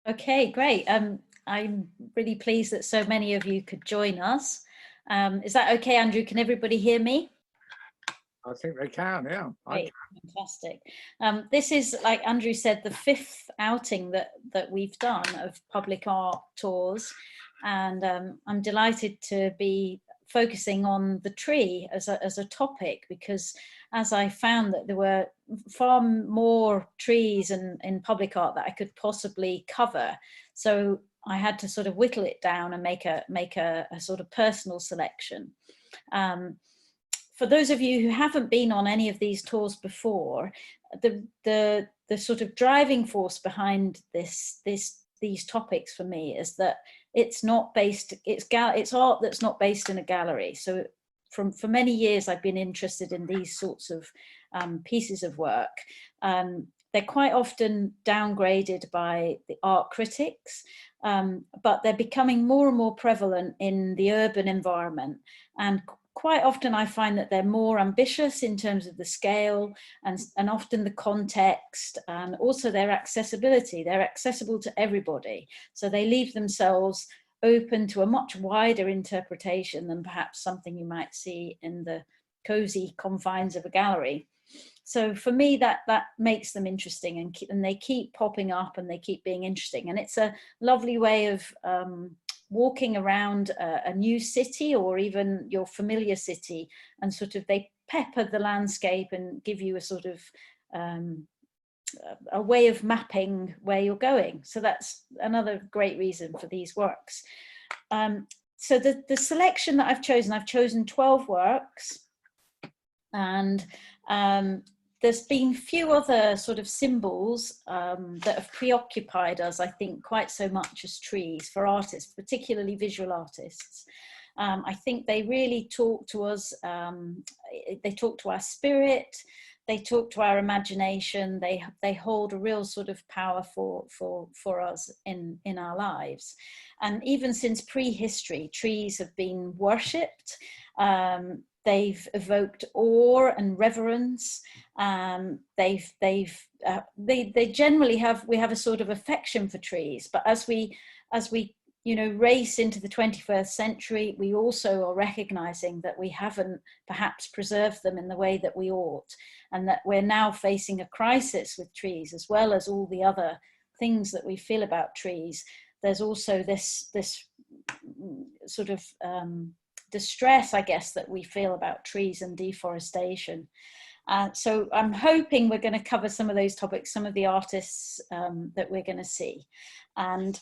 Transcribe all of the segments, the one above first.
Okay, great. I'm really pleased that so many of you could join us. Is that okay, Andrew? Can everybody hear me? I think they can, yeah. Great, fantastic. This is, like Andrew said, the fifth outing that we've done of public art tours, and I'm delighted to be focusing on the tree as a topic, because as I found that there were far more trees in public art that I could possibly cover, so I had to sort of whittle it down and make a sort of personal selection. For those of you who haven't been on any of these tours before, the sort of driving force behind these topics for me is that it's art that's not based in a gallery. So for many years I've been interested in these sorts of pieces of work. They're quite often downgraded by the art critics, but they're becoming more and more prevalent in the urban environment, and quite often I find that they're more ambitious in terms of the scale and often the context, and also their accessibility. They're accessible to everybody. So they leave themselves open to a much wider interpretation than perhaps something you might see in the cozy confines of a gallery. So for me, that makes them interesting, and they keep popping up and they keep being interesting. And it's a lovely way of walking around a new city, or even your familiar city, and sort of they pepper the landscape and give you a sort of a way of mapping where you're going. So that's another great reason for these works. So the selection that I've chosen 12 works, and there's been few other sort of symbols that have preoccupied us, I think, quite so much as trees for artists, particularly visual artists. I think they really talk to us, they talk to our spirit, they talk to our imagination, they hold a real sort of power for us in our lives. And even since prehistory, trees have been worshipped. They've evoked awe and reverence. They generally we have a sort of affection for trees. But as we race into the 21st century, we also are recognizing that we haven't perhaps preserved them in the way that we ought, and that we're now facing a crisis with trees, as well as all the other things that we feel about trees. There's also this sort of distress, I guess, that we feel about trees and deforestation. So I'm hoping we're going to cover some of those topics, some of the artists that we're going to see. And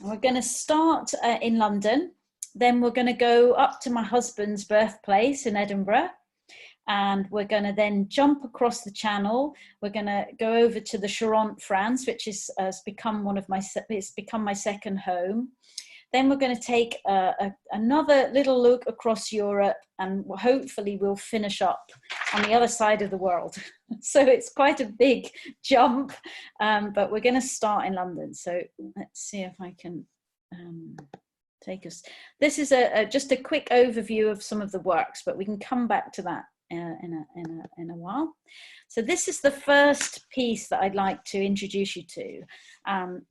we're going to start in London, then we're going to go up to my husband's birthplace in Edinburgh, and we're going to then jump across the Channel. We're going to go over to the Charente, France, which has become it's become my second home. Then we're going to take another little look across Europe, and hopefully we'll finish up on the other side of the world. So it's quite a big jump, but we're going to start in London. So let's see if I can take us. This is just a quick overview of some of the works, but we can come back to that in a while. So this is the first piece that I'd like to introduce you to.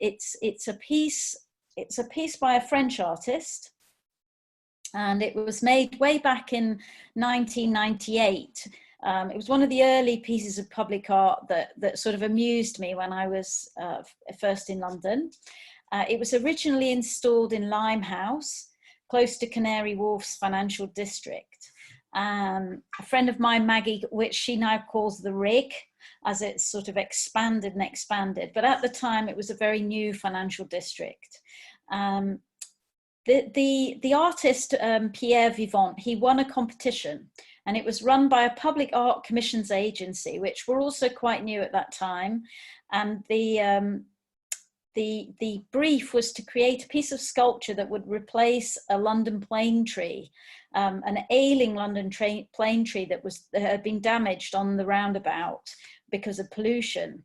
It's a piece by a French artist, and it was made way back in 1998. It was one of the early pieces of public art that sort of amused me when I was first in London. It was originally installed in Limehouse, close to Canary Wharf's financial district. A friend of mine, Maggie, which she now calls the Rig, as it's sort of expanded and expanded. But at the time, it was a very new financial district. The artist, Pierre Vivant, he won a competition, and it was run by a public art commissions agency, which were also quite new at that time. And the brief was to create a piece of sculpture that would replace a London plane tree, an ailing London plane tree that had been damaged on the roundabout because of pollution.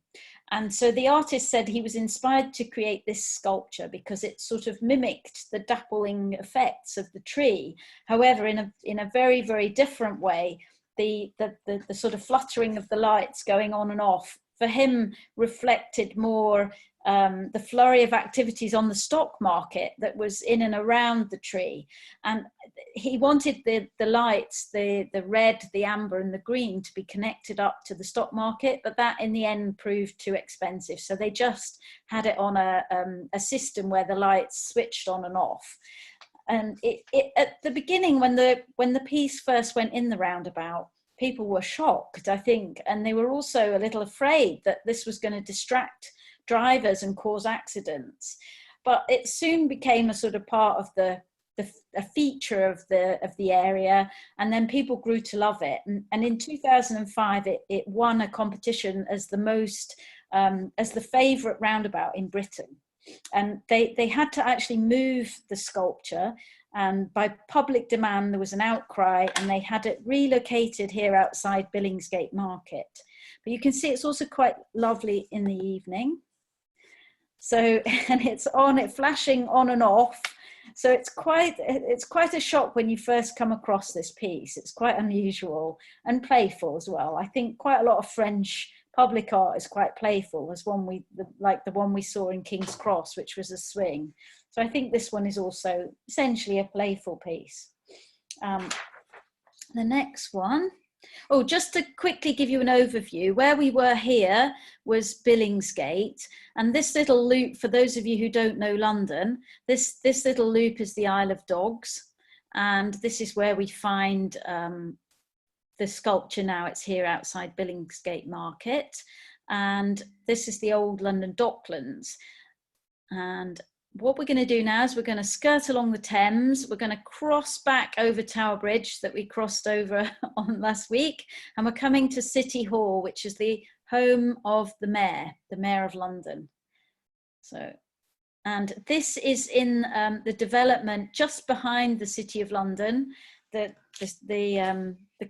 And so the artist said he was inspired to create this sculpture because it sort of mimicked the dappling effects of the tree. However, in a very, very different way, the sort of fluttering of the lights going on and off for him reflected more the flurry of activities on the stock market that was in and around the tree. And he wanted the lights, the red, the amber and the green to be connected up to the stock market, but that in the end proved too expensive. So they just had it on a system where the lights switched on and off. And it at the beginning, when the piece first went in the roundabout, people were shocked, I think, and they were also a little afraid that this was going to distract drivers and cause accidents. But it soon became a sort of part of a feature of the area, and then people grew to love it. And in 2005, it won a competition as the favourite roundabout in Britain. And they had to actually move the sculpture, and by public demand there was an outcry, and they had it relocated here outside Billingsgate Market. But you can see it's also quite lovely in the evening. So, and it's flashing on and off. So it's quite a shock when you first come across this piece. It's quite unusual and playful as well. I think quite a lot of French public art is quite playful, as like the one we saw in King's Cross, which was a swing. So I think this one is also essentially a playful piece. The next one. Oh, just to quickly give you an overview, where we were here was Billingsgate, and this little loop, for those of you who don't know London, this little loop is the Isle of Dogs, and this is where we find the sculpture now. It's here outside Billingsgate Market, and this is the old London Docklands. And what we're going to do now is we're going to skirt along the Thames. We're going to cross back over Tower Bridge that we crossed over on last week, and we're coming to City Hall, which is the home of the Mayor of London. So, and this is in the development just behind the City of London, the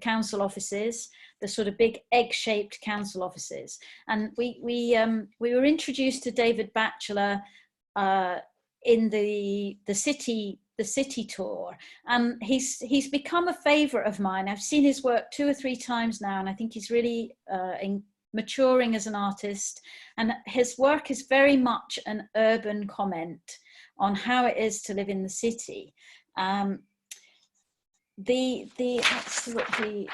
council offices, the sort of big egg-shaped council offices. And we were introduced to David Batchelor in the city tour, and he's become a favorite of mine. I've seen his work 2 or 3 times now, and I think he's really maturing as an artist, and his work is very much an urban comment on how it is to live in the city. Let's see what he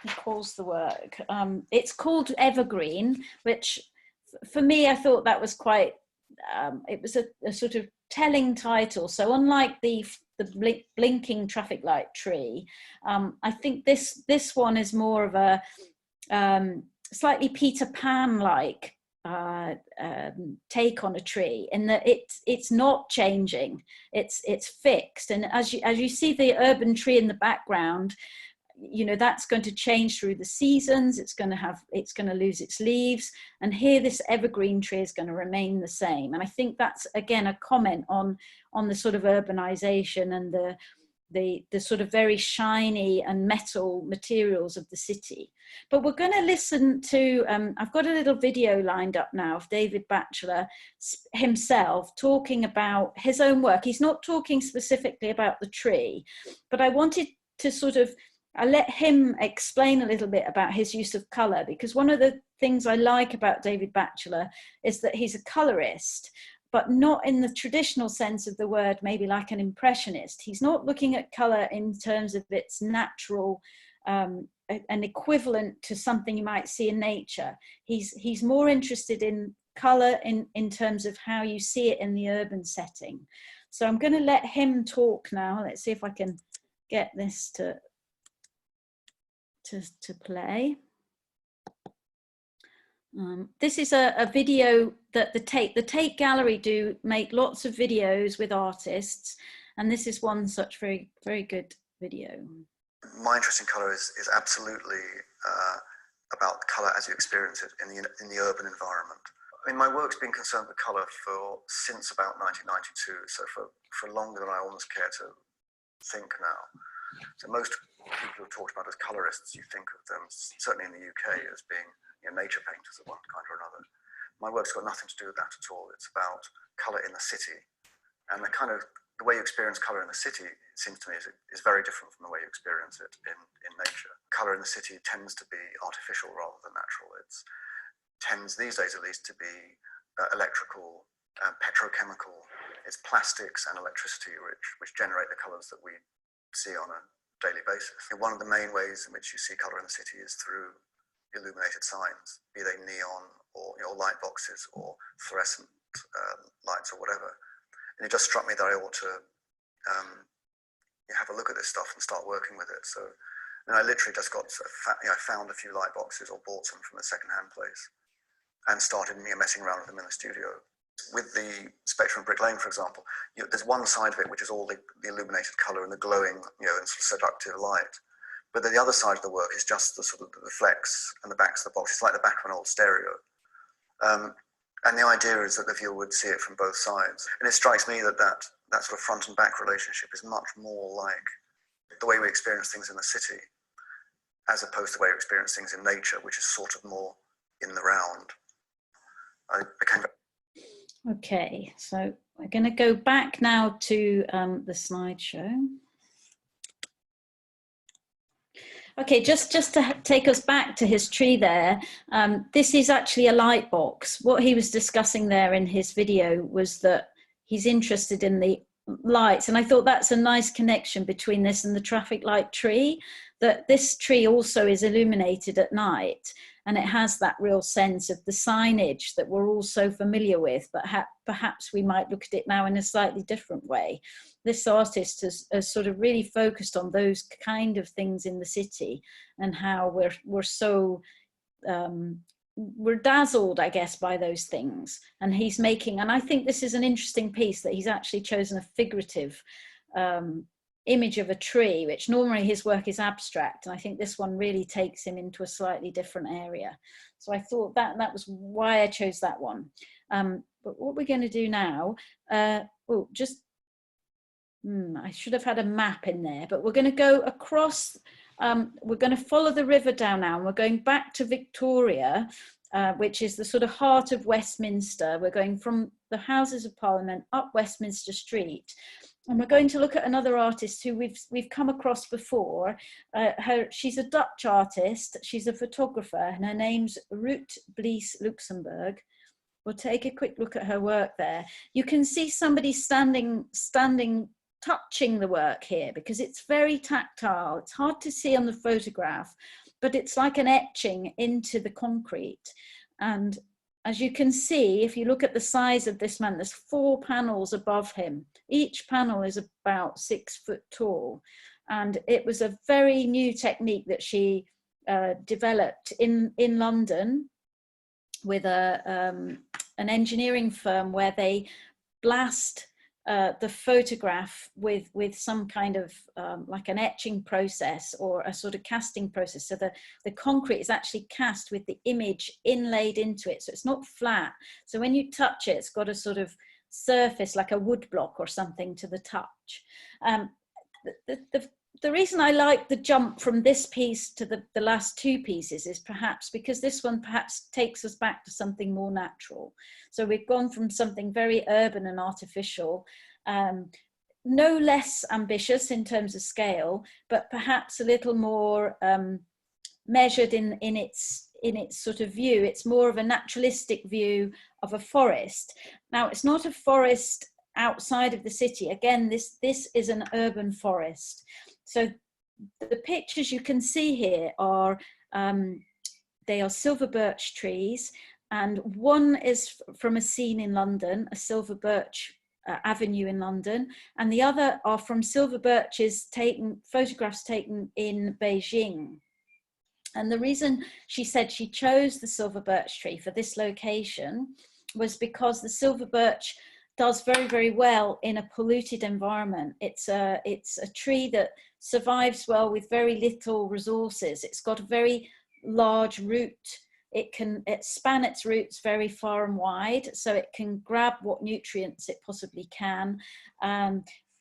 calls the work. It's called Evergreen, which for me, I thought that was quite it was a sort of telling title. So unlike the blinking traffic light tree, I think this one is more of a slightly Peter Pan like take on a tree, in that it's not changing, it's fixed. And as you see the urban tree in the background, you know, that's going to change through the seasons. It's going to lose its leaves, and here this evergreen tree is going to remain the same. And I think that's again a comment on the sort of urbanization and the sort of very shiny and metal materials of the city. But we're going to listen to I've got a little video lined up now of David Batchelor himself talking about his own work. He's not talking specifically about the tree, but I wanted to I let him explain a little bit about his use of colour, because one of the things I like about David Batchelor is that he's a colourist, but not in the traditional sense of the word, maybe like an impressionist. He's not looking at colour in terms of its natural, an equivalent to something you might see in nature. He's more interested in colour in terms of how you see it in the urban setting. So I'm going to let him talk now. Let's see if I can get this to play. This is a video that the Tate Gallery do make lots of videos with artists, and this is one such very, very good video. My interest in colour is absolutely about colour as you experience it in the urban environment. I mean, my work's been concerned with colour since about 1992, so for longer than I almost care to think now. So most people who are talked about as colourists, you think of them, certainly in the UK, as being nature painters of one kind or another. My work's got nothing to do with that at all. It's about colour in the city, and the way you experience colour in the city, it seems to me, is very different from the way you experience it in nature. Colour in the city tends to be artificial rather than natural. tends these days at least to be electrical, petrochemical. It's plastics and electricity which generate the colours that we see on a daily basis. One of the main ways in which you see colour in the city is through illuminated signs, be they neon or light boxes or fluorescent lights or whatever. And it just struck me that I ought to have a look at this stuff and start working with it. So I literally just I found a few light boxes or bought some from a second-hand place and started messing around with them in the studio. With the Spectrum of Brick Lane, for example, there's one side of it which is all the illuminated colour and the glowing, and sort of seductive light. But then the other side of the work is just the sort of the flex and the backs of the box. It's like the back of an old stereo. And the idea is that the viewer would see it from both sides. And it strikes me that sort of front and back relationship is much more like the way we experience things in the city, as opposed to the way we experience things in nature, which is sort of more in the round. I became... Okay, so we're going to go back now to the slideshow. Okay, just to take us back to his tree there, this is actually a light box. What he was discussing there in his video was that he's interested in the lights, and I thought that's a nice connection between this and the traffic light tree, that this tree also is illuminated at night, and it has that real sense of the signage that we're all so familiar with, but perhaps we might look at it now in a slightly different way. This artist has sort of really focused on those kind of things in the city and how we're so, we're dazzled, I guess, by those things. And he's making, and I think this is an interesting piece that he's actually chosen a figurative image of a tree, which normally his work is abstract, and I think this one really takes him into a slightly different area. So I thought that was why I chose that one. But what we're going to do now, I should have had a map in there, but we're going to go across, we're going to follow the river down now, and we're going back to Victoria, which is the sort of heart of Westminster. We're going from the Houses of Parliament up Westminster Street. And we're going to look at another artist who we've come across before. She's a Dutch artist. She's a photographer, and her name's Ruth Blies Luxemburg. We'll take a quick look at her work there. You can see somebody standing, touching the work here, because it's very tactile. It's hard to see on the photograph, but it's like an etching into the concrete. And as you can see, if you look at the size of this man, there's 4 panels above him. Each panel is about 6 foot tall. And it was a very new technique that she developed in London with an engineering firm, where they blast the photograph with some kind of like an etching process or a sort of casting process. So the concrete is actually cast with the image inlaid into it. So it's not flat. So when you touch it, it's got a sort of surface like a wood block or something to the touch. The reason I like the jump from this piece to the last 2 pieces is perhaps because this one perhaps takes us back to something more natural. So we've gone from something very urban and artificial, no less ambitious in terms of scale, but perhaps a little more measured in its sort of view. It's more of a naturalistic view of a forest. Now, it's not a forest outside of the city. Again, this is an urban forest. So the pictures you can see here are, they are silver birch trees, and one is from a scene in London, a silver birch avenue in London, and the other are from silver birches photographs taken in Beijing. And the reason she said she chose the silver birch tree for this location was because the silver birch does very, very well in a polluted environment. It's a tree that survives well with very little resources. It's got a very large root. It can span its roots very far and wide, so it can grab what nutrients it possibly can.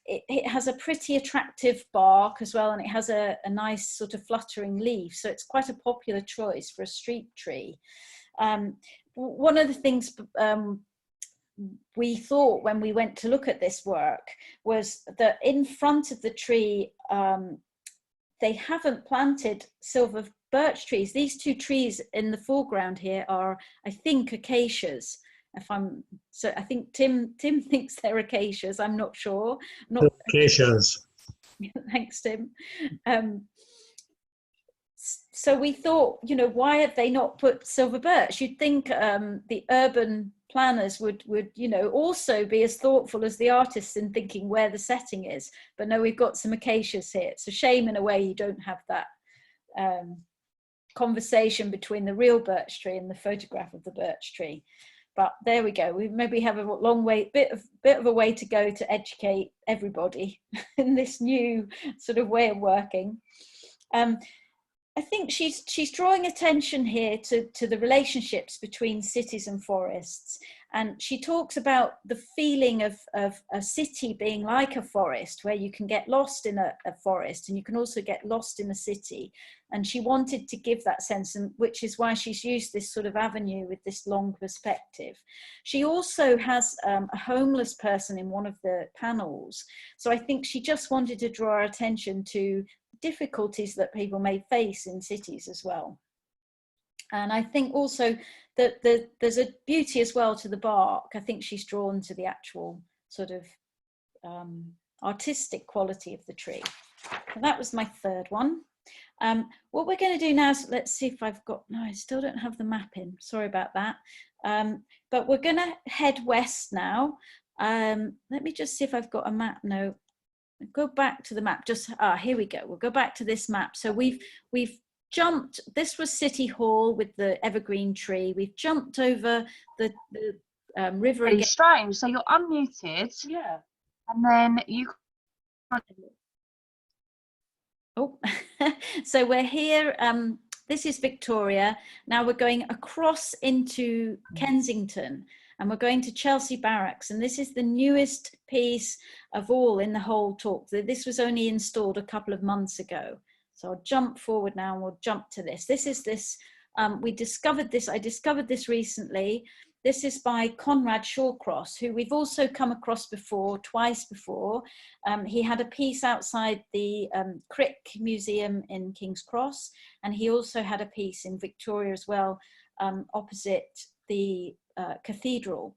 It has a pretty attractive bark as well, and it has a nice sort of fluttering leaf. So it's quite a popular choice for a street tree. One of the things we thought when we went to look at this work was that in front of the tree, they haven't planted silver birch trees. These two trees in the foreground here are, I think, acacias. I think Tim thinks they're acacias. I'm not sure. Acacias. Thanks, Tim. So we thought, you know, why have they not put silver birch? You'd think the urban planners would, you know, also be as thoughtful as the artists in thinking where the setting is. But no, we've got some acacias here. It's a shame in a way you don't have that conversation between the real birch tree and the photograph of the birch tree. But there we go. We maybe have a long way, bit of a way to go to educate everybody in this new sort of way of working. I think she's drawing attention here to the relationships between cities and forests. And she talks about the feeling of a city being like a forest, where you can get lost in a forest and you can also get lost in a city. And she wanted to give that sense, and which is why she's used this sort of avenue with this long perspective. She also has a homeless person in one of the panels. So I think she just wanted to draw our attention to difficulties that people may face in cities as well. And I think also that there's a beauty as well to the bark. I think she's drawn to the actual sort of artistic quality of the tree. And that was my third one. What we're going to do now is, let's see if I've got, no, I still don't have the map in, sorry about that. But we're going to head west now. Let me just see if I've got a map. No, go back to the map. Just here we go. We'll go back to this map. So we've jumped. This was City Hall with the evergreen tree. We've jumped over the river again. Strange. So you're unmuted. Yeah. And then you. Oh, so we're here. This is Victoria. Now we're going across into Kensington. And we're going to Chelsea Barracks, and this is the newest piece of all in the whole talk. This was only installed a couple of months ago. So I'll jump forward now and we'll jump to this. This is this, I discovered this recently. This is by Conrad Shawcross, who we've also come across twice before. He had a piece outside the Crick Museum in King's Cross, and he also had a piece in Victoria as well, opposite the cathedral.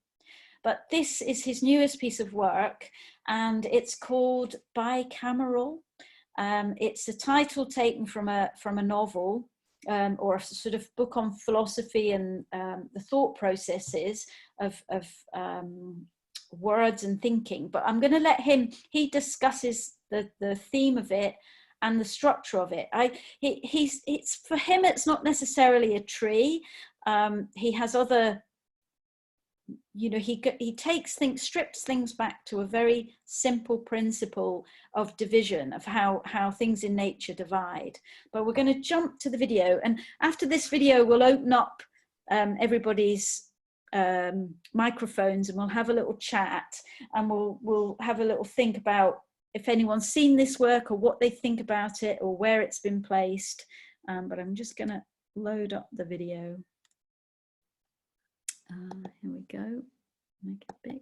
But this is his newest piece of work, and it's called Bicameral. It's a title taken from a novel, or a sort of book on philosophy and the thought processes of words and thinking. But I'm going to let him, he discusses the theme of it and the structure of it. It's for him, it's not necessarily a tree. He has other, you know, he takes things, strips things back to a very simple principle of division, of how things in nature divide. But we're going to jump to the video, and after this video we'll open up everybody's microphones, and we'll have a little chat, and we'll have a little think about if anyone's seen this work or what they think about it or where it's been placed. But I'm just going to load up the video. Here we go, make it big.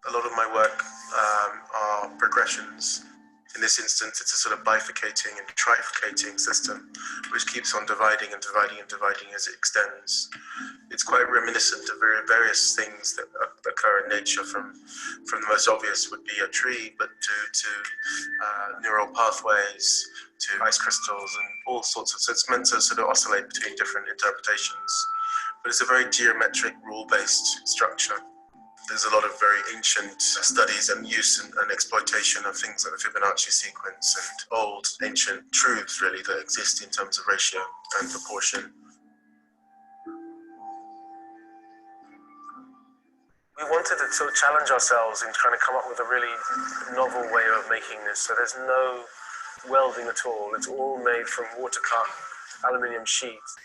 A lot of my work are progressions. In this instance, it's a sort of bifurcating and trifurcating system, which keeps on dividing and dividing and dividing as it extends. It's quite reminiscent of various things that occur in nature, from the most obvious would be a tree, but to neural pathways, to ice crystals, and all sorts of, so it's meant to sort of oscillate between different interpretations. But it's a very geometric, rule-based structure. There's a lot of very ancient studies and use and exploitation of things like the Fibonacci sequence and old ancient truths, really, that exist in terms of ratio and proportion. We wanted to sort of challenge ourselves in trying to come up with a really novel way of making this. So there's no welding at all. It's all made from water-cut aluminium sheets.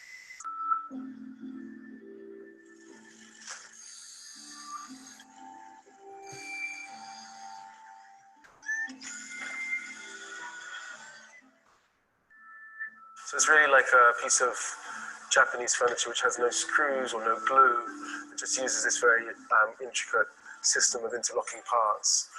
So it's really like a piece of Japanese furniture which has no screws or no glue. It just uses this very intricate system of interlocking parts.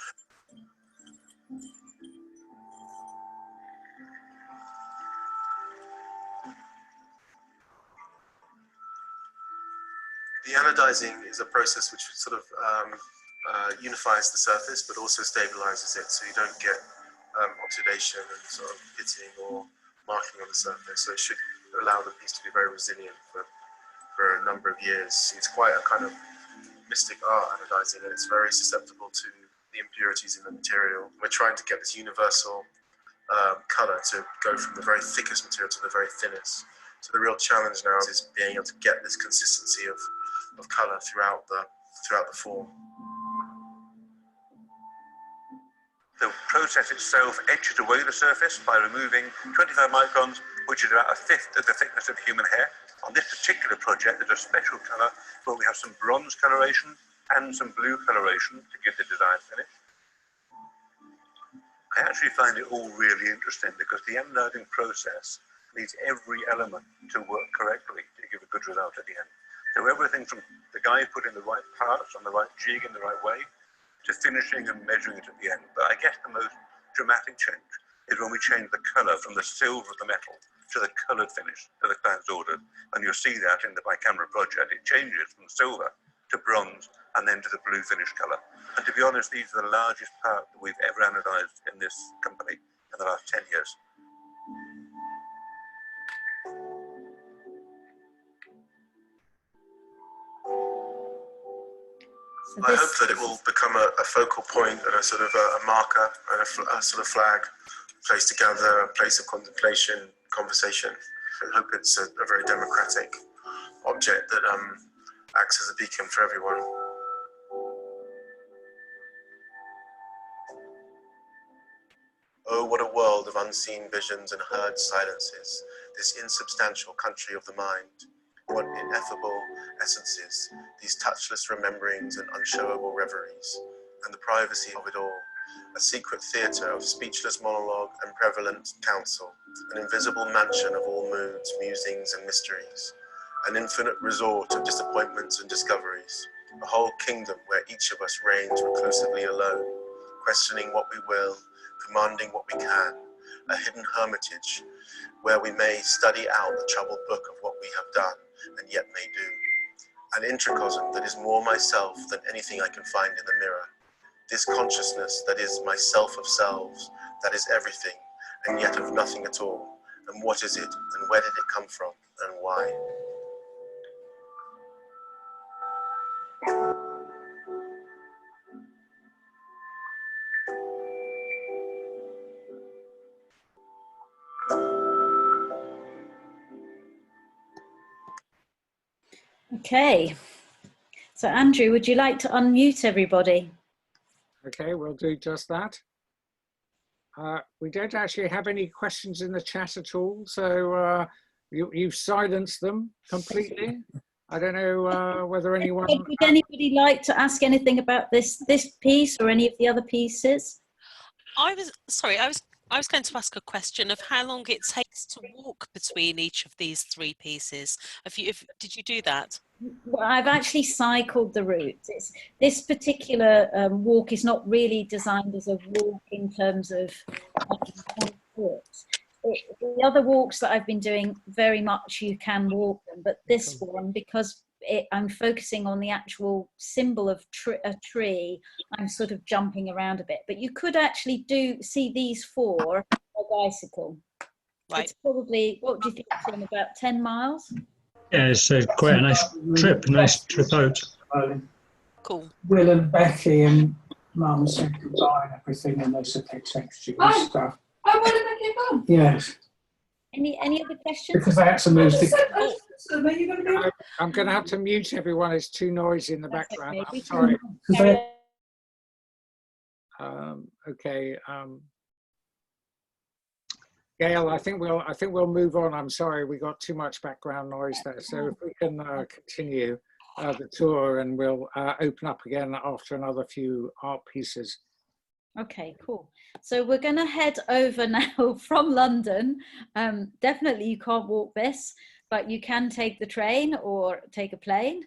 The anodizing is a process which sort of unifies the surface but also stabilizes it, so you don't get oxidation and sort of pitting or marking on the surface. So it should allow the piece to be very resilient for a number of years. It's quite a kind of mystic art, anodizing, and it's very susceptible to the impurities in the material. We're trying to get this universal color to go from the very thickest material to the very thinnest. So the real challenge now is being able to get this consistency of color throughout the form. The process itself etches away the surface by removing 25 microns, which is about a fifth of the thickness of human hair. On this particular project, there's a special colour where we have some bronze coloration and some blue coloration to give the design finish. I actually find it all really interesting because the anodizing process needs every element to work correctly to give a good result at the end. So everything from the guy putting the right parts on the right jig in the right way to finishing and measuring it at the end. But I guess the most dramatic change is when we change the colour from the silver of the metal to the coloured finish that the client's ordered. And you'll see that in the by-camera project. It changes from silver to bronze and then to the blue finish colour. And to be honest, these are the largest part that we've ever anodized in this company in the last 10 years. So I hope that it will become a focal point and a sort of a marker and a sort of flag, a place to gather, a place of contemplation, conversation. I hope it's a very democratic object that acts as a beacon for everyone. Oh, what a world of unseen visions and heard silences, this insubstantial country of the mind. What ineffable essences, these touchless rememberings and unshowable reveries, and the privacy of it all, a secret theatre of speechless monologue and prevalent counsel, an invisible mansion of all moods, musings and mysteries, an infinite resort of disappointments and discoveries, a whole kingdom where each of us reigns reclusively alone, questioning what we will, commanding what we can, a hidden hermitage where we may study out the troubled book of what we have done and yet may do. An intricosm that is more myself than anything I can find in the mirror. This consciousness that is myself of selves, that is everything, and yet of nothing at all. And what is it, and where did it come from, and why? Okay. So Andrew, would you like to unmute everybody? Okay, we'll do just that. We don't actually have any questions in the chat at all, so you've silenced them completely. I don't know whether anyone... Would anybody like to ask anything about this piece or any of the other pieces? I was going to ask a question of how long it takes to walk between each of these three pieces. Did you do that? Well, I've actually cycled the route. This particular walk is not really designed as a walk in terms of walks. The other walks that I've been doing, very much you can walk them, but this one, because I'm focusing on the actual symbol of a tree, I'm sort of jumping around a bit. But you could actually see these four a bicycle. Right. It's probably, what do you think, Tim, about 10 miles? Yeah, it's quite a nice trip out. Cool. Will and Becky and Mum said goodbye and everything, and they said they'd text you and stuff. Oh, Will and Becky are gone? Yes. Any other questions? Because they had to move the... I'm going to have to mute everyone. It's too noisy in the background. Okay. I'm sorry. Okay. Gail, I think we'll move on. I'm sorry, we got too much background noise there. So if we can continue the tour, and we'll open up again after another few art pieces. Okay, cool. So we're going to head over now from London. Definitely you can't walk this, but you can take the train or take a plane.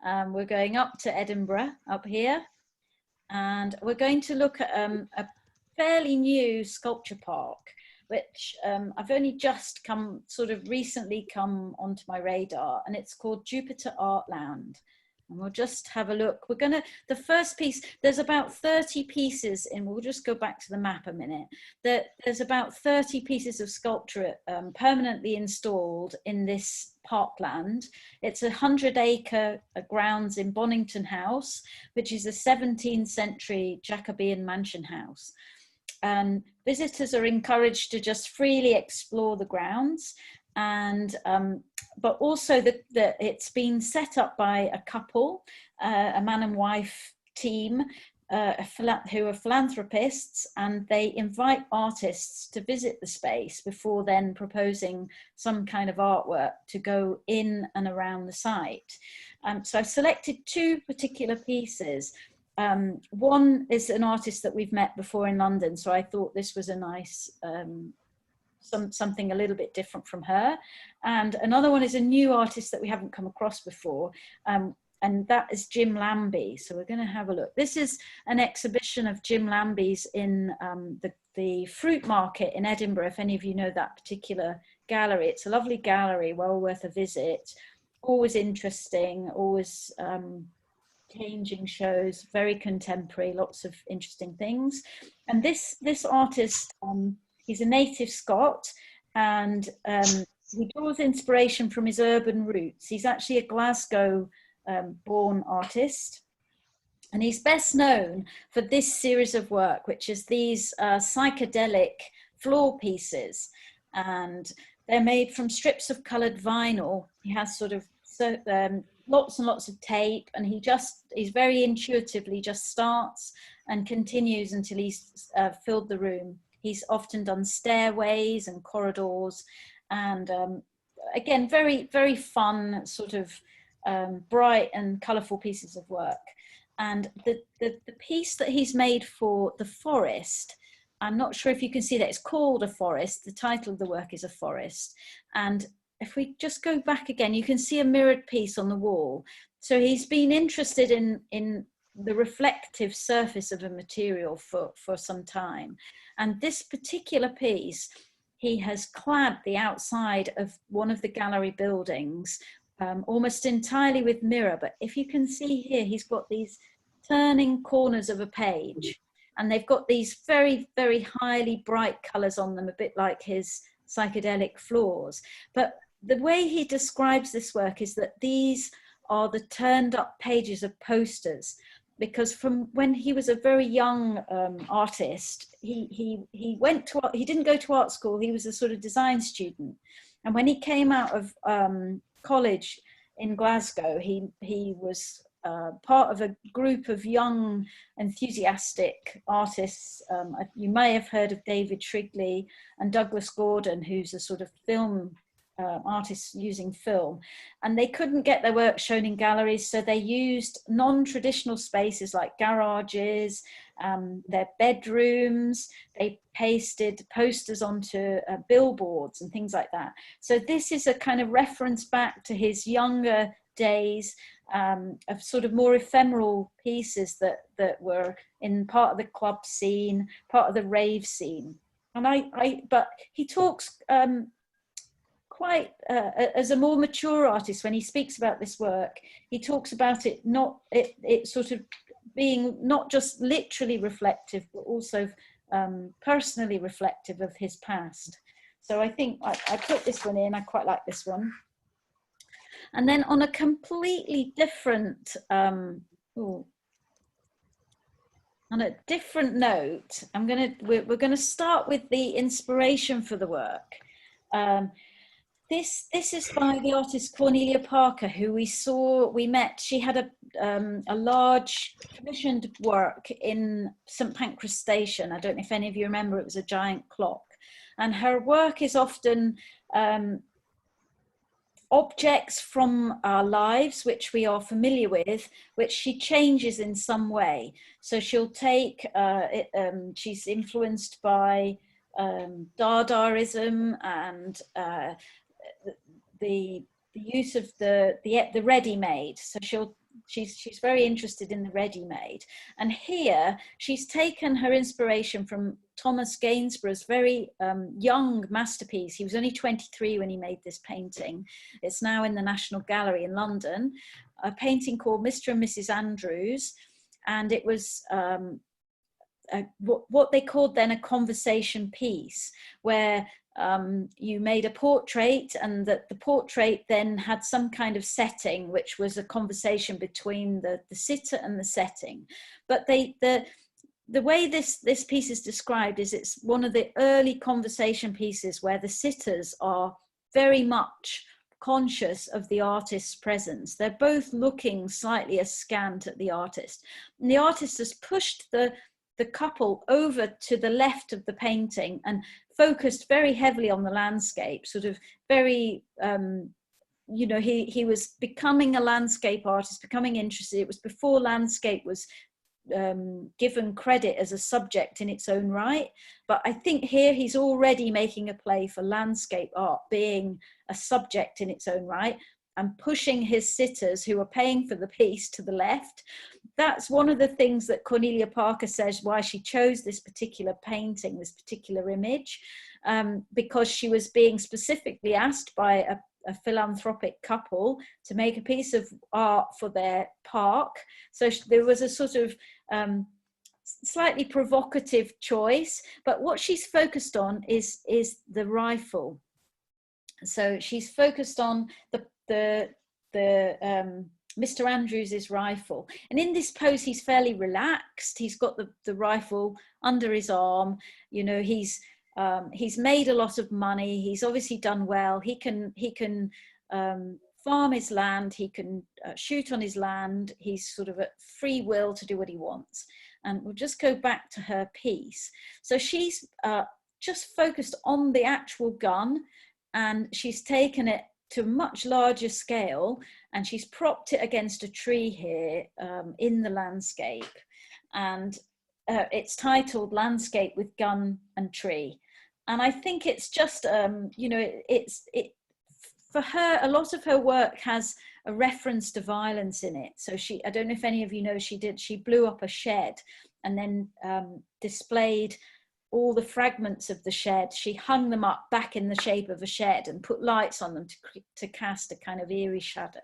We're going up to Edinburgh, up here, and we're going to look at a fairly new sculpture park, which I've only just recently come onto my radar, and it's called Jupiter Artland. And we'll just have a look. The first piece, there's about 30 pieces in, we'll just go back to the map a minute. There's about 30 pieces of sculpture permanently installed in this parkland. It's 100-acre grounds in Bonington House, which is a 17th century Jacobean mansion house. And visitors are encouraged to just freely explore the grounds. And but also that it's been set up by a couple, a man and wife team who are philanthropists, and they invite artists to visit the space before then proposing some kind of artwork to go in and around the site. So I selected two particular pieces. One is an artist that we've met before in London, so I thought this was a nice something a little bit different from her. And another one is a new artist that we haven't come across before, and that is Jim Lambie. So we're going to have a look. This is an exhibition of Jim Lambie's in the Fruit Market in Edinburgh, if any of you know that particular gallery. It's a lovely gallery, well worth a visit, always interesting, always changing shows, very contemporary, lots of interesting things. And this artist, he's a native Scot, and he draws inspiration from his urban roots. He's actually a Glasgow born artist, and he's best known for this series of work, which is these psychedelic floor pieces, and they're made from strips of coloured vinyl. He has lots and lots of tape, and he's very intuitively just starts and continues until he's filled the room. He's often done stairways and corridors, and again, very, very fun, sort of bright and colourful pieces of work. And the piece that he's made for the forest, I'm not sure if you can see that, it's called A Forest. The title of the work is A Forest. And if we just go back again, you can see a mirrored piece on the wall. So he's been interested in the reflective surface of a material for some time. And this particular piece, he has clad the outside of one of the gallery buildings almost entirely with mirror. But if you can see here, he's got these turning corners of a page, and they've got these very, very highly bright colours on them, a bit like his psychedelic floors. But the way he describes this work is that these are the turned up pages of posters, because from when he was a very young artist, he didn't go to art school. He was a sort of design student, and when he came out of college in Glasgow, he was part of a group of young enthusiastic artists. You may have heard of David Shrigley and Douglas Gordon, who's a sort of film artists using film, and they couldn't get their work shown in galleries, so they used non-traditional spaces like garages, their bedrooms. They pasted posters onto billboards and things like that. So this is a kind of reference back to his younger days of sort of more ephemeral pieces that were in part of the club scene, part of the rave scene. And but he talks quite as a more mature artist, when he speaks about this work, he talks about it it sort of being not just literally reflective, but also personally reflective of his past. So I think I put this one in. I quite like this one. And then on a completely different on a different note, we're gonna start with the inspiration for the work. This is by the artist Cornelia Parker, who we met. She had a large commissioned work in St Pancras Station. I don't know if any of you remember, it was a giant clock. And her work is often objects from our lives, which we are familiar with, which she changes in some way. So she'll take, she's influenced by Dadaism and the use of the ready-made. So she's very interested in the ready-made. And here she's taken her inspiration from Thomas Gainsborough's very young masterpiece. He was only 23 when he made this painting. It's now in the National Gallery in London, a painting called Mr. and Mrs. Andrews. And it was what they called then a conversation piece, where you made a portrait, and that the portrait then had some kind of setting, which was a conversation between the sitter and the setting. But the way this piece is described is it's one of the early conversation pieces where the sitters are very much conscious of the artist's presence. They're both looking slightly askant at the artist, and the artist has pushed the couple over to the left of the painting and focused very heavily on the landscape, sort of very, you know, he was becoming a landscape artist, becoming interested. It was before landscape was given credit as a subject in its own right. But I think here he's already making a play for landscape art being a subject in its own right, and pushing his sitters who are paying for the piece to the left. That's one of the things that Cornelia Parker says why she chose this particular painting, this particular image, because she was being specifically asked by a philanthropic couple to make a piece of art for their park. So there was a sort of slightly provocative choice, but what she's focused on is the rifle. So she's focused on the Mr. Andrews's rifle, and in this pose he's fairly relaxed. He's got the rifle under his arm. You know, he's made a lot of money. He's obviously done well. He can farm his land. He can shoot on his land. He's sort of at free will to do what he wants. And we'll just go back to her piece. So she's just focused on the actual gun, and she's taken it to a much larger scale, and she's propped it against a tree here in the landscape, and it's titled Landscape with Gun and Tree. And I think it's just you know, it for her, a lot of her work has a reference to violence in it. So I don't know if any of you know, she blew up a shed and then displayed all the fragments of the shed. She hung them up back in the shape of a shed and put lights on them to cast a kind of eerie shadow.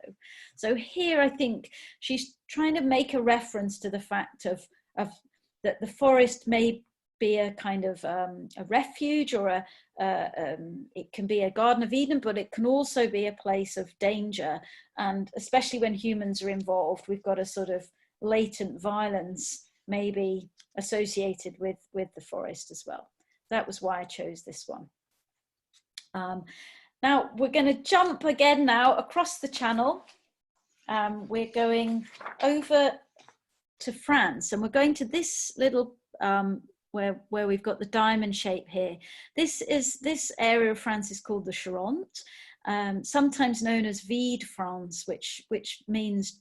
So here I think she's trying to make a reference to the fact of that the forest may be a kind of a refuge, or it can be a Garden of Eden, but it can also be a place of danger. And especially when humans are involved, we've got a sort of latent violence maybe associated with the forest as well. That was why I chose this one. Now we're going to jump again now across the channel. We're going over to France, and we're going to this little where we've got the diamond shape here. This area of France is called the Charente, sometimes known as Vide France, which means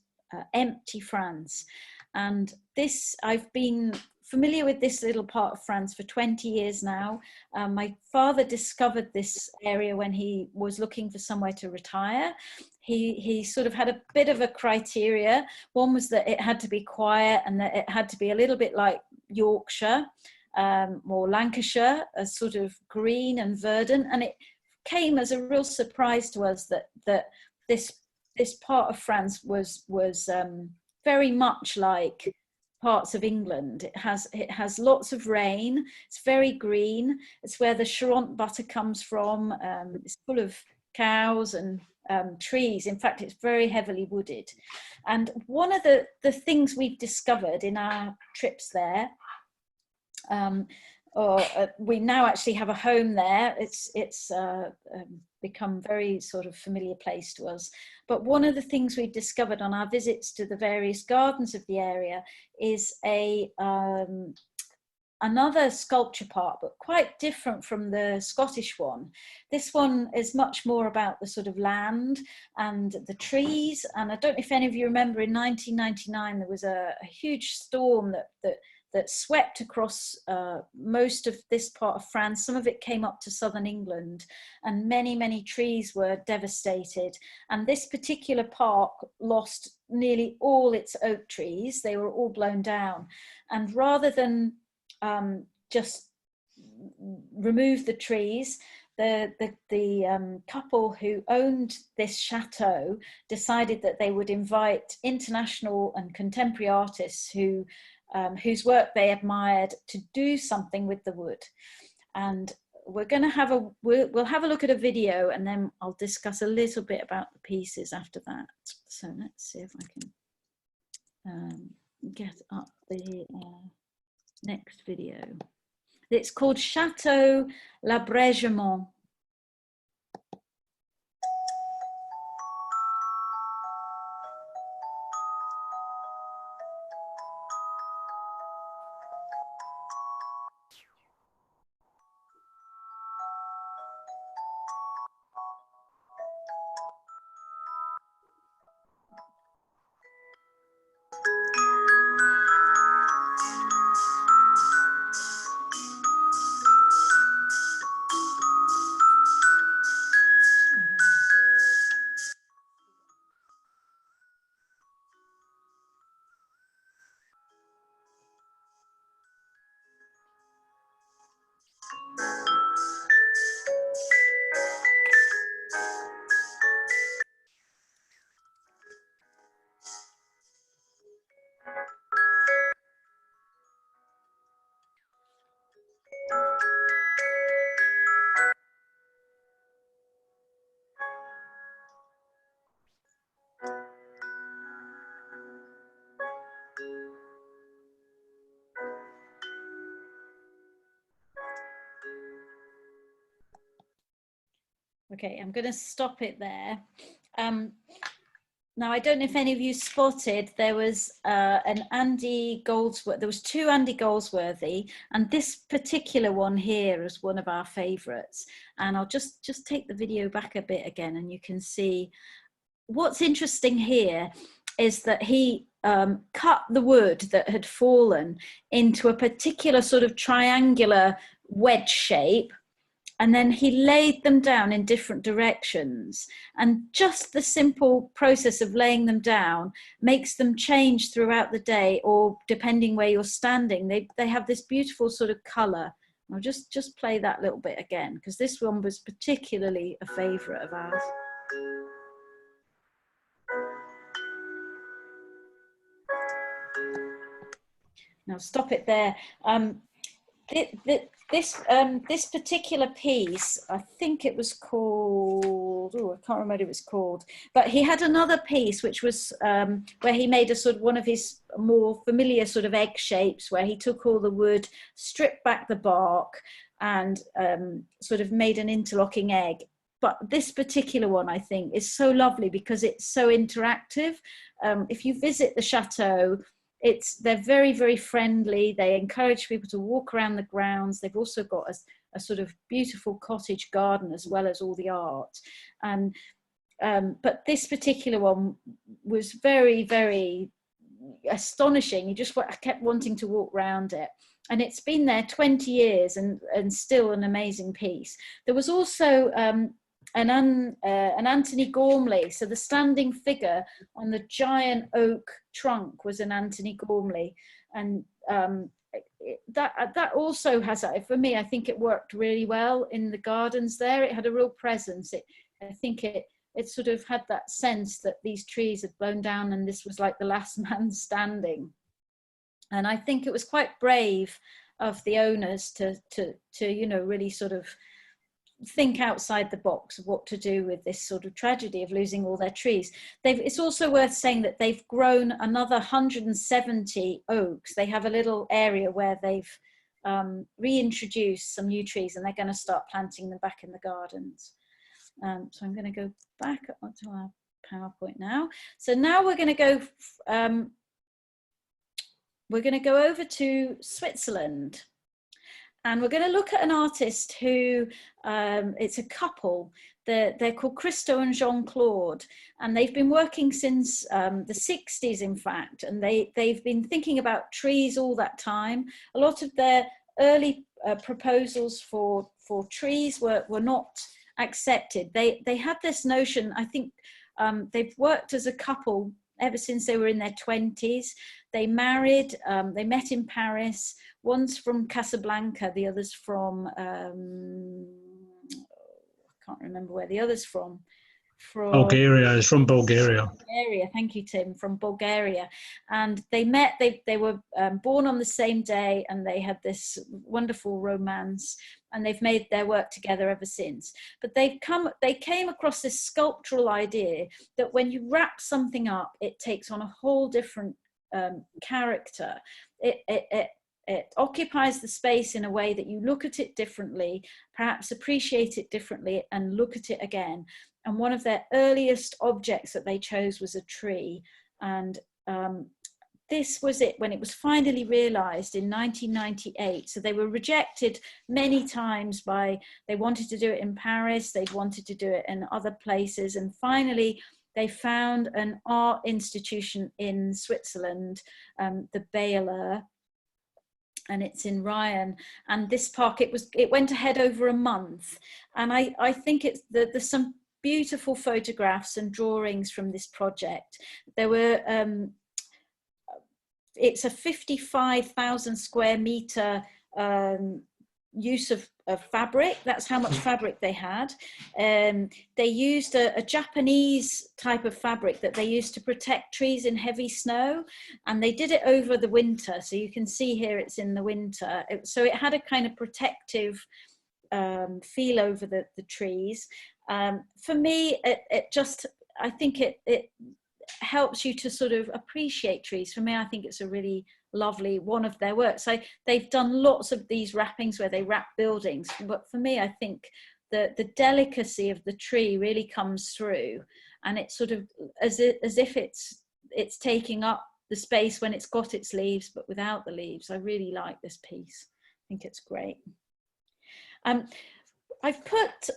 empty France. And I've been familiar with this little part of France for 20 years now. My father discovered this area when he was looking for somewhere to retire. He sort of had a bit of a criteria. One was that it had to be quiet, and that it had to be a little bit like Yorkshire or Lancashire, a sort of green and verdant. And it came as a real surprise to us that this part of France was very much like parts of England. It has lots of rain. It's very green. It's where the Charente butter comes from. It's full of cows and trees. In fact, it's very heavily wooded. And one of the things we've discovered in our trips there, we now actually have a home there. It's become very sort of familiar place to us. But one of the things we've discovered on our visits to the various gardens of the area is a another sculpture part, but quite different from the Scottish one. This one is much more about the sort of land and the trees. And I don't know if any of you remember, in 1999 there was a huge storm that swept across most of this part of France. Some of it came up to southern England, and many trees were devastated. And this particular park lost nearly all its oak trees. They were all blown down. And rather than just remove the trees, the couple who owned this chateau decided that they would invite international and contemporary artists whose work they admired to do something with the wood. And we're going to we'll have a look at a video, and then I'll discuss a little bit about the pieces after that. So let's see if I can get up the next video. It's called Chateau L'Abrégement. Okay, I'm going to stop it there. Now, I don't know if any of you spotted, there was an Andy Goldsworthy, there was two Andy Goldsworthy, and this particular one here is one of our favourites. And I'll just take the video back a bit again, and you can see what's interesting here is that he cut the wood that had fallen into a particular sort of triangular wedge shape, and then he laid them down in different directions. And just the simple process of laying them down makes them change throughout the day, or depending where you're standing, they have this beautiful sort of colour. I'll just play that little bit again, because this one was particularly a favourite of ours. Now stop it there. This particular piece, I think it was called, oh, I can't remember what it was called, but he had another piece which was where he made a sort of one of his more familiar sort of egg shapes, where he took all the wood, stripped back the bark, and sort of made an interlocking egg. But this particular one, I think, is so lovely because it's so interactive. If you visit the chateau, they're very, very friendly. They encourage people to walk around the grounds. They've also got a sort of beautiful cottage garden as well as all the art. And but this particular one was very, very astonishing. I kept wanting to walk around it. And it's been there 20 years and still an amazing piece. There was also an Antony Gormley. So the standing figure on the giant oak trunk was an Antony Gormley. And that also has, for me, I think it worked really well in the gardens there. It had a real presence. I think it sort of had that sense that these trees had blown down and this was like the last man standing. And I think it was quite brave of the owners to you know, really sort of think outside the box of what to do with this sort of tragedy of losing all their trees. It's also worth saying that they've grown another 170 oaks. They have a little area where they've reintroduced some new trees, and they're going to start planting them back in the gardens. So I'm going to go back onto our PowerPoint now. So now we're going to go over to Switzerland. And we're going to look at an artist who, it's a couple. They're called Christo and Jean-Claude, and they've been working since the 60s, in fact, and they've been thinking about trees all that time. A lot of their early proposals for trees were not accepted. They had this notion, I think they've worked as a couple ever since they were in their 20s. They married, they met in Paris. One's from Casablanca, the other's from, I can't remember where the other's from. Bulgaria, it's from Bulgaria. Bulgaria, thank you, Tim, from Bulgaria. And they met, they were born on the same day, and they had this wonderful romance, and they've made their work together ever since. But they came across this sculptural idea that when you wrap something up, it takes on a whole different character. It occupies the space in a way that you look at it differently, perhaps appreciate it differently, and look at it again. And one of their earliest objects that they chose was a tree. And this was it when it was finally realized in 1998. So they were rejected many times they wanted to do it in Paris, they wanted to do it in other places. And finally, they found an art institution in Switzerland, the Batchelor, and it's in Ryan. And this park, it went ahead over a month. And I think there's some beautiful photographs and drawings from this project. There were, it's a 55,000 square meter use of fabric. That's how much fabric they had. They used a Japanese type of fabric that they used to protect trees in heavy snow, and they did it over the winter. So you can see here it's in the winter. So it had a kind of protective feel over the trees. For me, I think it helps you to sort of appreciate trees. For me, I think it's a really lovely one of their works. So they've done lots of these wrappings where they wrap buildings, but for me, I think the delicacy of the tree really comes through, and it's sort of as if it's taking up the space when it's got its leaves, but without the leaves. I really like this piece. I think it's great. I've put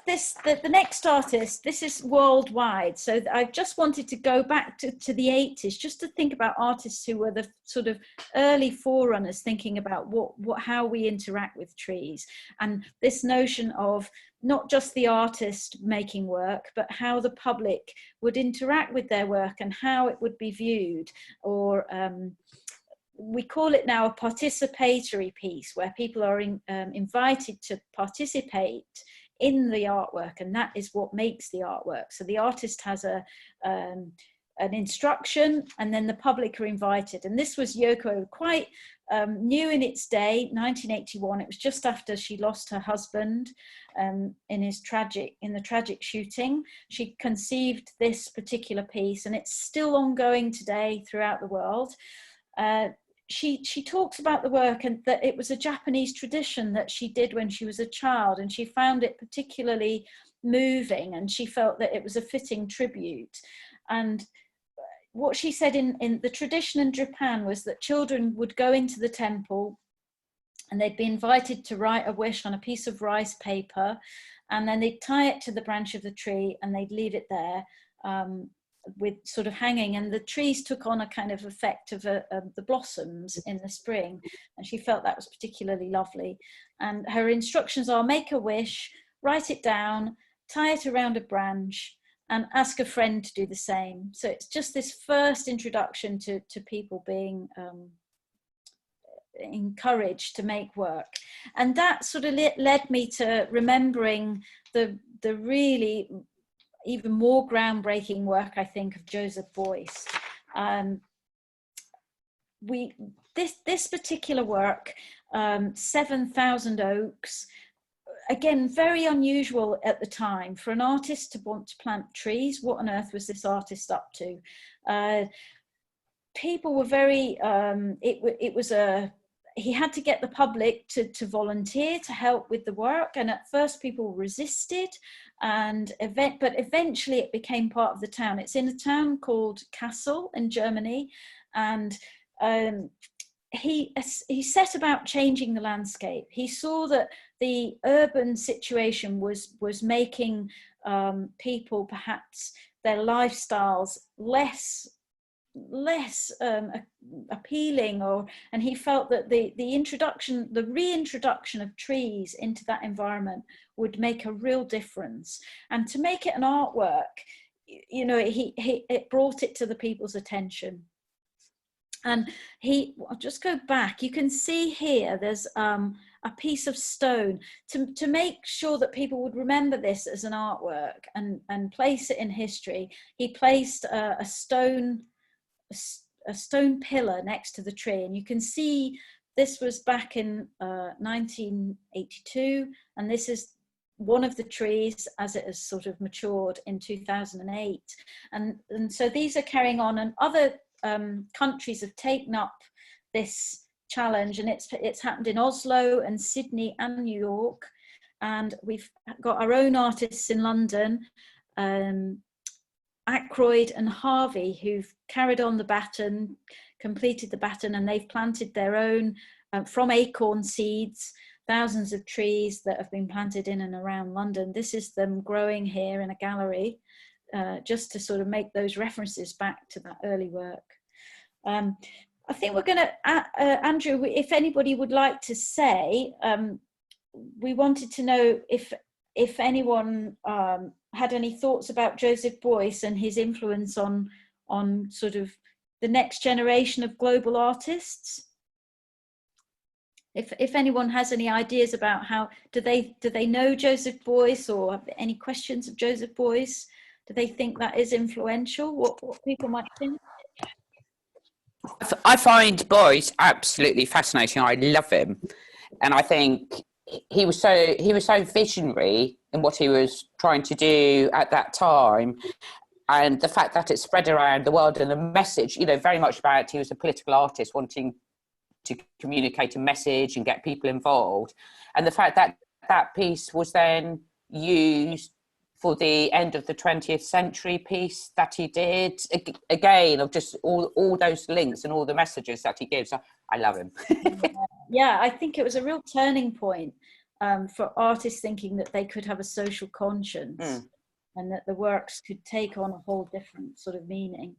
this, the next artist, this is worldwide. So I've just wanted to go back to the 80s, just to think about artists who were the sort of early forerunners, thinking about how we interact with trees. And this notion of not just the artist making work, but how the public would interact with their work and how it would be viewed, or we call it now a participatory piece, where people are invited to participate in the artwork, and that is what makes the artwork. So the artist has an instruction, and then the public are invited. And this was Yoko, quite new in its day, 1981. It was just after she lost her husband in the tragic shooting. She conceived this particular piece, and it's still ongoing today throughout the world. She talks about the work, and that it was a Japanese tradition that she did when she was a child, and she found it particularly moving, and she felt that it was a fitting tribute. And what she said in the tradition in Japan was that children would go into the temple, and they'd be invited to write a wish on a piece of rice paper, and then they'd tie it to the branch of the tree, and they'd leave it there with sort of hanging, and the trees took on a kind of effect of the blossoms in the spring, and she felt that was particularly lovely. And her instructions are: make a wish, write it down, tie it around a branch, and ask a friend to do the same. So it's just this first introduction to people being encouraged to make work, and that sort of led me to remembering the really even more groundbreaking work, I think, of Joseph Beuys. This particular work, 7,000 oaks, again, very unusual at the time for an artist to want to plant trees. What on earth was this artist up to? People were very, he had to get the public to volunteer to help with the work, and at first people resisted, but eventually it became part of the town. It's in a town called Kassel in Germany, and he set about changing the landscape. He saw that the urban situation was making people, perhaps their lifestyles less appealing, and he felt that the reintroduction of trees into that environment would make a real difference. And to make it an artwork, you know, it brought it to the people's attention. And I'll just go back. You can see here, there's a piece of stone to make sure that people would remember this as an artwork and place it in history. He placed a stone pillar next to the tree, and you can see this was back in 1982, and this is one of the trees as it has sort of matured in 2008, and so these are carrying on, and other countries have taken up this challenge, and it's happened in Oslo and Sydney and New York, and we've got our own artists in London, Ackroyd and Harvey, who've carried on the baton, completed the baton, and they've planted their own, from acorn seeds, thousands of trees that have been planted in and around London. This is them growing here in a gallery, just to sort of make those references back to that early work. I think we're going to, Andrew, if anybody would like to say, we wanted to know if anyone had any thoughts about Joseph Beuys and his influence on sort of the next generation of global artists. If anyone has any ideas about how, do they know Joseph Beuys, or have any questions of Joseph Beuys? Do they think that is influential? What people might think? I find Beuys absolutely fascinating. I love him, and I think he was so visionary in what he was trying to do at that time, and the fact that it spread around the world, and the message, you know, very much about, he was a political artist wanting to communicate a message and get people involved, and the fact that that piece was then used for the end of the 20th century piece that he did, again, of just all those links and all the messages that he gives. I love him. Yeah, I think it was a real turning point for artists thinking that they could have a social conscience, and that the works could take on a whole different sort of meaning.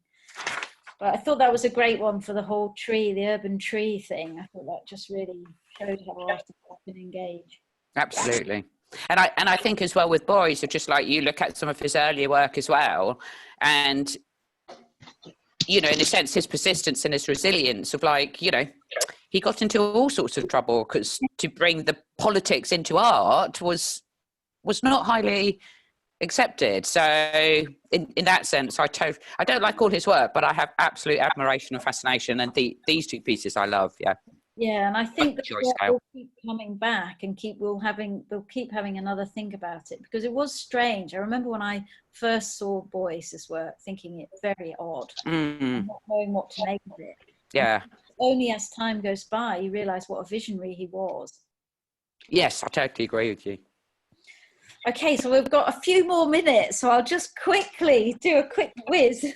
But I thought that was a great one for the whole tree, the urban tree thing. I thought that just really showed how artists can engage. Absolutely. And I think as well with Beuys, just like you look at some of his earlier work as well, and, you know, in a sense, his persistence and his resilience of, like, you know, he got into all sorts of trouble because to bring the politics into art was not highly accepted. So in that sense, I don't like all his work, but I have absolute admiration and fascination, and these two pieces I love. Yeah, and I think that we'll keep coming back, and they'll keep having another think about it, because it was strange. I remember when I first saw Beuys's work, thinking it very odd, not knowing what to make of it. Yeah. And only as time goes by, you realise what a visionary he was. Yes, I totally agree with you. Okay, so we've got a few more minutes, so I'll just quickly do a quick whiz.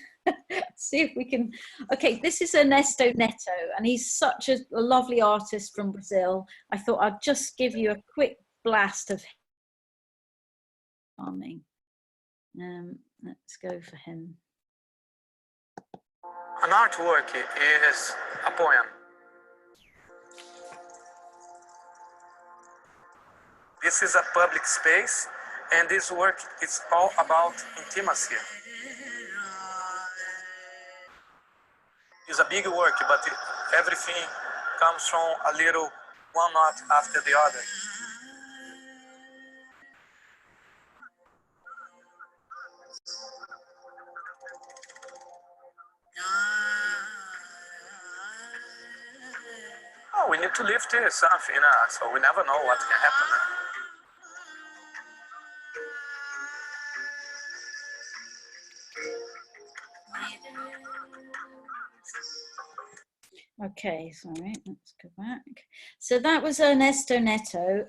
See if we can. Okay, this is Ernesto Neto, and he's such a lovely artist from Brazil. I thought I'd just give you a quick blast of farming. Let's go for him. An artwork is a poem. This is a public space, and this work is all about intimacy. It's a big work, but everything comes from a little, one knot after the other. Oh, we need to lift something, so we never know what can happen. Okay, sorry, let's go back. So that was Ernesto Neto,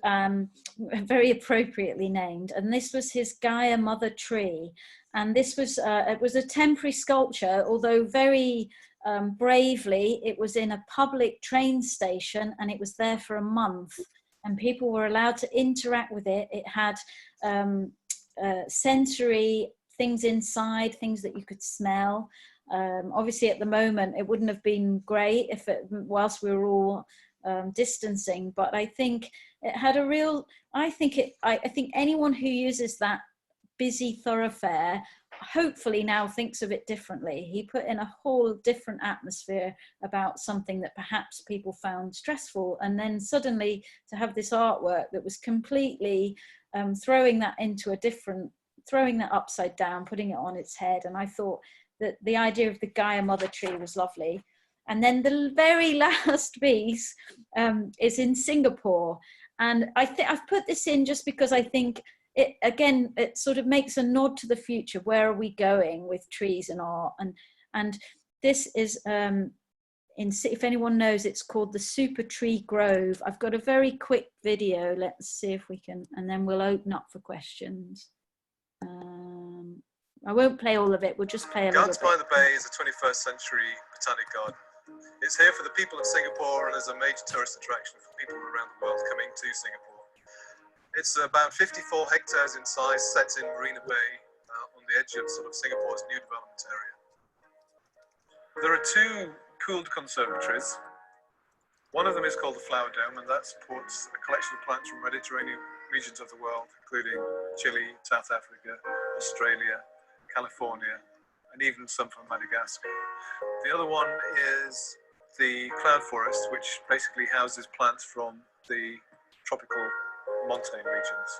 very appropriately named, and this was his Gaia Mother Tree. And this was, it was a temporary sculpture, although very bravely, it was in a public train station, and it was there for a month, and people were allowed to interact with it. It had sensory things inside, things that you could smell. Obviously at the moment it wouldn't have been great if whilst we were all distancing, but I think it had a real, I think anyone who uses that busy thoroughfare hopefully now thinks of it differently. He put in a whole different atmosphere about something that perhaps people found stressful, and then suddenly to have this artwork that was completely throwing that upside down, putting it on its head. And I thought that the idea of the Gaia mother tree was lovely. And then the very last piece is in Singapore, and I've put this in just because I think it sort of makes a nod to the future. Where are we going with trees and art? And this is if anyone knows, it's called the Super Tree Grove. I've got a very quick video. Let's see if we can, and then we'll open up for questions. I won't play all of it, we'll just play a little bit. Gardens by the Bay is a 21st century botanic garden. It's here for the people of Singapore and is a major tourist attraction for people around the world coming to Singapore. It's about 54 hectares in size, set in Marina Bay on the edge of sort of Singapore's new development area. There are two cooled conservatories. One of them is called the Flower Dome, and that supports a collection of plants from Mediterranean regions of the world, including Chile, South Africa, Australia, California, and even some from Madagascar. The other one is the Cloud Forest, which basically houses plants from the tropical montane regions.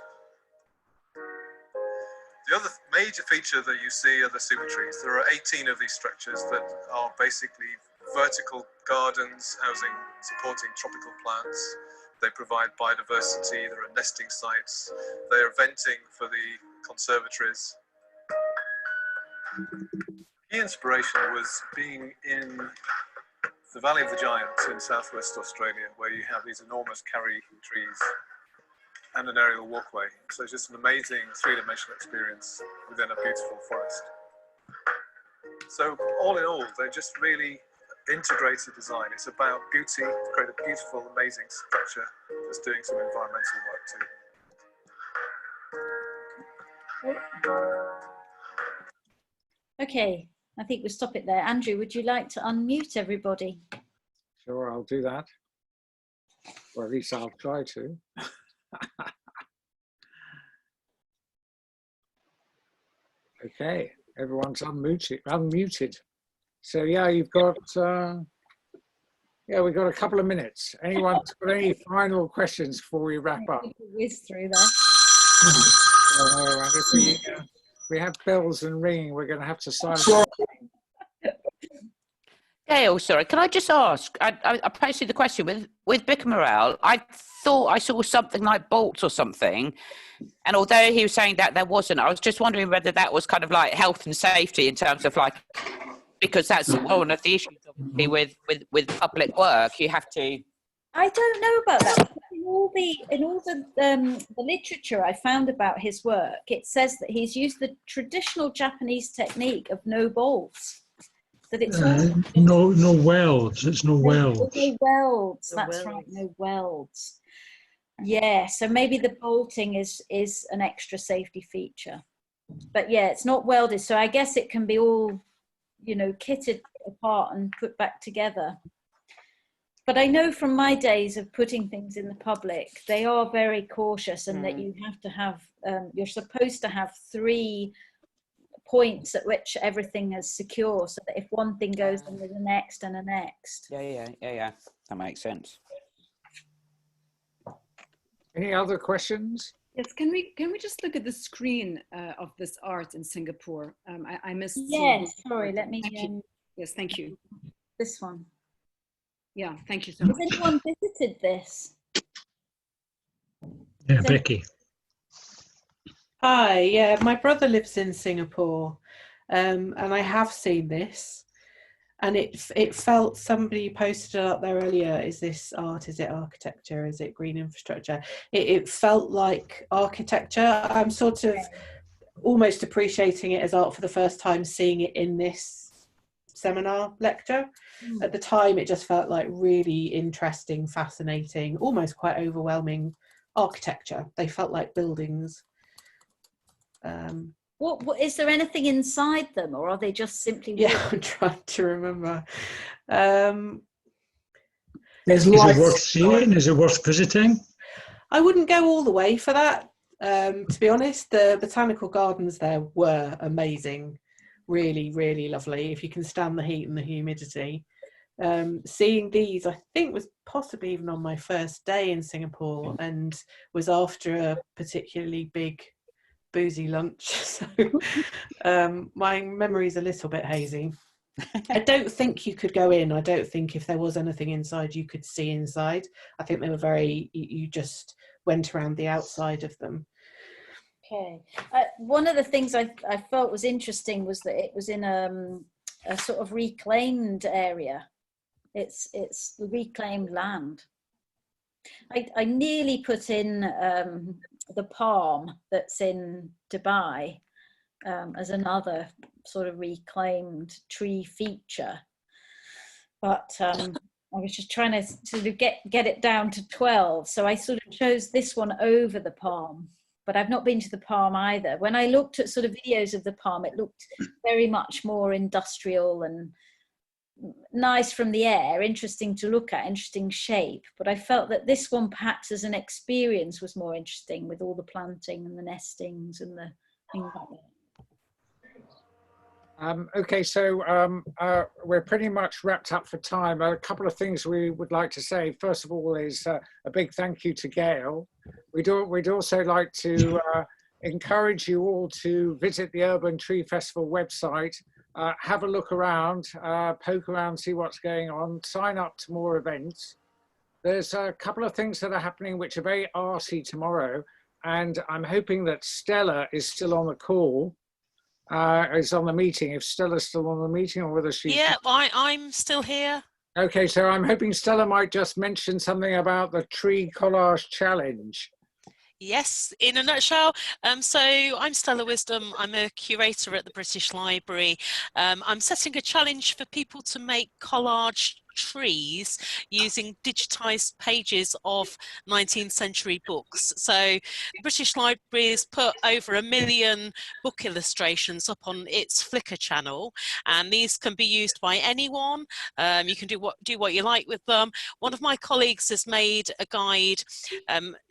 The other major feature that you see are the super trees. There are 18 of these structures that are basically vertical gardens supporting tropical plants. They provide biodiversity, there are nesting sites, they are venting for the conservatories. Key inspiration was being in the Valley of the Giants in southwest Australia, where you have these enormous karri trees and an aerial walkway. So it's just an amazing three-dimensional experience within a beautiful forest. So all in all, they're just really integrated design. It's about beauty, create a beautiful, amazing structure that's doing some environmental work too. Okay, I think we'll stop it there. Andrew, would you like to unmute everybody? Sure, I'll do that. Or at least I'll try to. Okay, everyone's unmuted. So yeah, you've got, we've got a couple of minutes. Anyone got any final questions before we wrap up? Whiz through there. If we have bells and ringing, we're going to have to silence. Gail, sorry, can I just ask? I posted the question with Bicamaral. I thought I saw something like bolts or something, and although he was saying that there wasn't, I was just wondering whether that was kind of like health and safety in terms of like, because that's one of the issues obviously with public work. You have to. I don't know about that. In all the literature I found about his work, it says that he's used the traditional Japanese technique of no bolts. That it's no welds. It's no welds. No welds. That's right. No welds. Yeah. So maybe the bolting is an extra safety feature, but yeah, it's not welded. So I guess it can be all, kitted apart and put back together. But I know from my days of putting things in the public, they are very cautious, and that you have to have, you're supposed to have 3 points at which everything is secure, so that if one thing goes, then there's a next and a next. Yeah. That makes sense. Any other questions? Yes, can we just look at the screen of this art in Singapore? I missed. Yes, sorry, let me. Yes, thank you. This one. Yeah, thank you so much. Has anyone visited this? Yeah, Becky. Hi, yeah, my brother lives in Singapore, and I have seen this, and it felt, somebody posted it up there earlier, is this art, is it architecture, is it green infrastructure? It felt like architecture. I'm sort of almost appreciating it as art for the first time, seeing it in this seminar lecture. At the time, it just felt like really interesting, fascinating, almost quite overwhelming architecture. They felt like buildings. What is there anything inside them, or are they just simply? Yeah, I'm trying to remember. Is it worth seeing? Is it worth visiting? I wouldn't go all the way for that. To be honest, the botanical gardens there were amazing, really, really lovely. If you can stand the heat and the humidity. Seeing these, I think, was possibly even on my first day in Singapore, and was after a particularly big boozy lunch. So my memory's a little bit hazy. I don't think you could go in. I don't think if there was anything inside you could see inside. I think they were very, you just went around the outside of them. Okay. One of the things I felt was interesting was that it was in a sort of reclaimed area. It's the reclaimed land. I nearly put in the palm that's in Dubai as another sort of reclaimed tree feature, but I was just trying to sort of get it down to 12, so I sort of chose this one over the palm. But I've not been to the palm either. When I looked at sort of videos of the palm, it looked very much more industrial and nice from the air, interesting to look at, interesting shape. But I felt that this one, perhaps as an experience, was more interesting with all the planting and the nestings and the things like that. Okay, so we're pretty much wrapped up for time. A couple of things we would like to say. First of all is a big thank you to Gail. We'd also like to encourage you all to visit the Urban Tree Festival website, have a look around, poke around, see what's going on, sign up to more events. There's a couple of things that are happening which are very arty tomorrow, and I'm hoping that Stella is still on the call. Is on the meeting. If Stella's still on the meeting, or whether she's... Yeah, I'm still here. Okay, so I'm hoping Stella might just mention something about the tree collage challenge. Yes, in a nutshell. So I'm Stella Wisdom. I'm a curator at the British Library. I'm setting a challenge for people to make collage trees using digitized pages of 19th century books. So the British Library has put over 1 million book illustrations up on its Flickr channel, and these can be used by anyone. You can do what you like with them. One of my colleagues has made a guide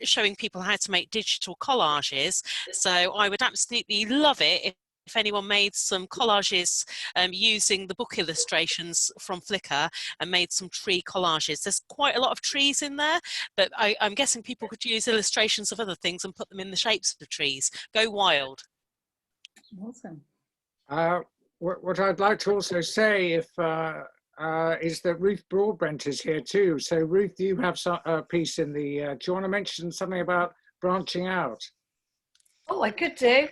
showing people how to make digital collages, so I would absolutely love it if anyone made some collages using the book illustrations from Flickr and made some tree collages. There's quite a lot of trees in there, but I'm guessing people could use illustrations of other things and put them in the shapes of the trees. Go wild. Awesome. What I'd like to also say is that Ruth Broadbent is here too. So Ruth, you have a piece in the, do you want to mention something about branching out? Oh, I could do.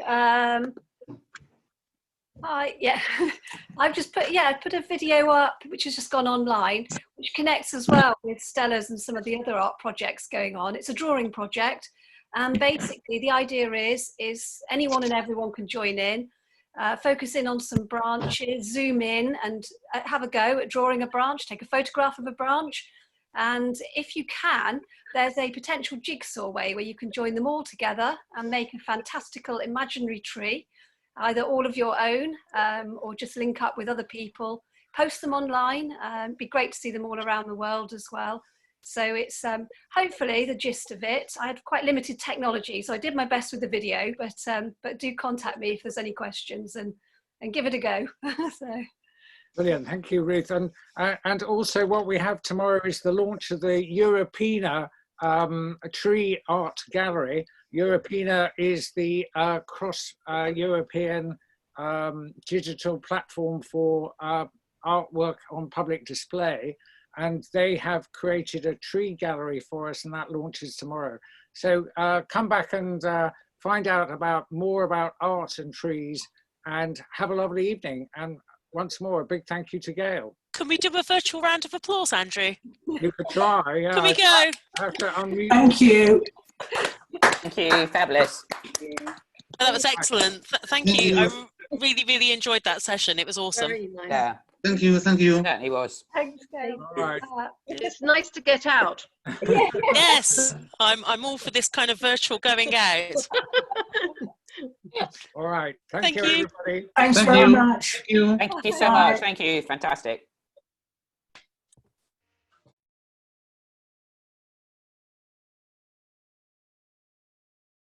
Yeah, I've just put a video up which has just gone online, which connects as well with Stella's and some of the other art projects going on. It's a drawing project, and basically the idea is anyone and everyone can join in, focus in on some branches, zoom in and have a go at drawing a branch, take a photograph of a branch, and if you can, there's a potential jigsaw way where you can join them all together and make a fantastical imaginary tree, either all of your own or just link up with other people, post them online. It'd be great to see them all around the world as well. So it's hopefully the gist of it. I had quite limited technology, so I did my best with the video, but do contact me if there's any questions and give it a go. So. Brilliant, thank you, Ruth. And also what we have tomorrow is the launch of the Europeana Tree Art Gallery. Europeana is the cross-European digital platform for artwork on public display, and they have created a tree gallery for us, and that launches tomorrow. So come back and find out more about art and trees, and have a lovely evening. And once more, a big thank you to Gail. Can we do a virtual round of applause, Andrew? You could try. Yeah. Can we go? Thank you. Thank you, fabulous. That was excellent. Thank you. I really, really enjoyed that session. It was awesome. Very nice. Yeah. Thank you. Thank you. It certainly was. Thanks, Kate. All right. It's nice to get out. Yes, I'm all for this kind of virtual going out. All right. Thank you, you. everybody. Thanks very much. Thank you so much. Thank you. Fantastic.